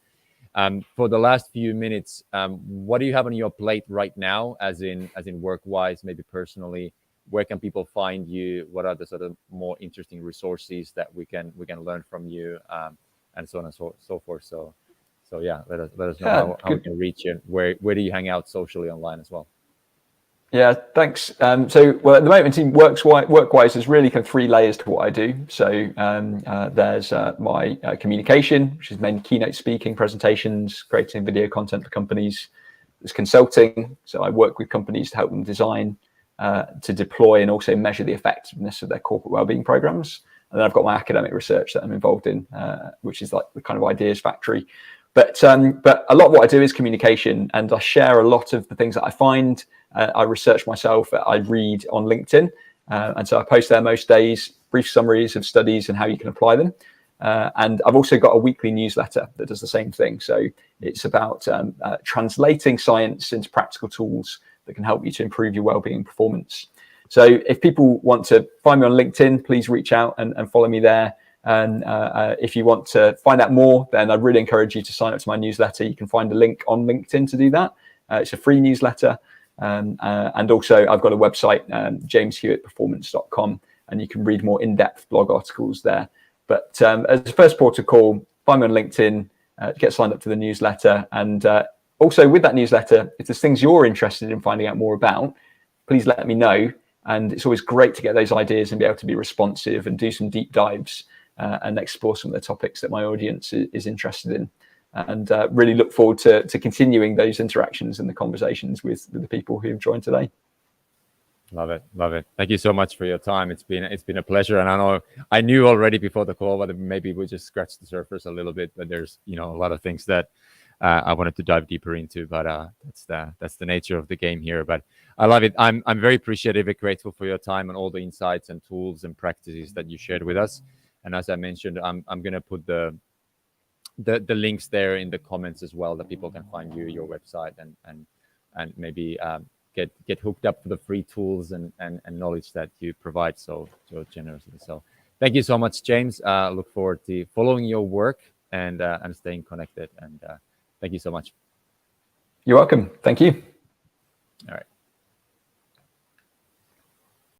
for the last few minutes, what do you have on your plate right now, as in work-wise, maybe personally? Where can people find you? What are the sort of more interesting resources that we can learn from you, and so on and so forth? So yeah, let us know how we can reach you. Where do you hang out socially online as well? Yeah, thanks. So, well, at the moment, work-wise, there's really kind of 3 layers to what I do. So there's my communication, which is mainly keynote speaking, presentations, creating video content for companies. There's consulting. So I work with companies to help them design, to deploy, and also measure the effectiveness of their corporate wellbeing programs. And then I've got my academic research that I'm involved in, which is like the kind of ideas factory. But a lot of what I do is communication, and I share a lot of the things that I find. I research myself. I read on LinkedIn, and so I post there most days, brief summaries of studies and how you can apply them. And I've also got a weekly newsletter that does the same thing. So it's about translating science into practical tools that can help you to improve your wellbeing and performance. So if people want to find me on LinkedIn, please reach out and follow me there. And if you want to find out more, then I'd really encourage you to sign up to my newsletter. You can find a link on LinkedIn to do that. It's a free newsletter. And also I've got a website, jameshewittperformance.com, and you can read more in-depth blog articles there. But as a first port of call, find me on LinkedIn, get signed up to the newsletter. And also with that newsletter, if there's things you're interested in finding out more about, please let me know. And it's always great to get those ideas and be able to be responsive and do some deep dives and explore some of the topics that my audience is interested in. And really look forward to continuing those interactions and the conversations with the people who've joined today. Love it. Thank you so much for your time. It's been a pleasure, and I knew already before the call that maybe we just scratched the surface a little bit, but there's, you know, a lot of things that I wanted to dive deeper into. But that's the nature of the game here. But I love it. I'm very appreciative and grateful for your time and all the insights and tools and practices that you shared with us. And as I mentioned, I'm gonna put the links there in the comments as well, that people can find you, your website, and maybe get hooked up for the free tools and knowledge that you provide so generously. So Thank you so much, James. Look forward to following your work and staying connected. And thank you so much. You're welcome. Thank you. All right.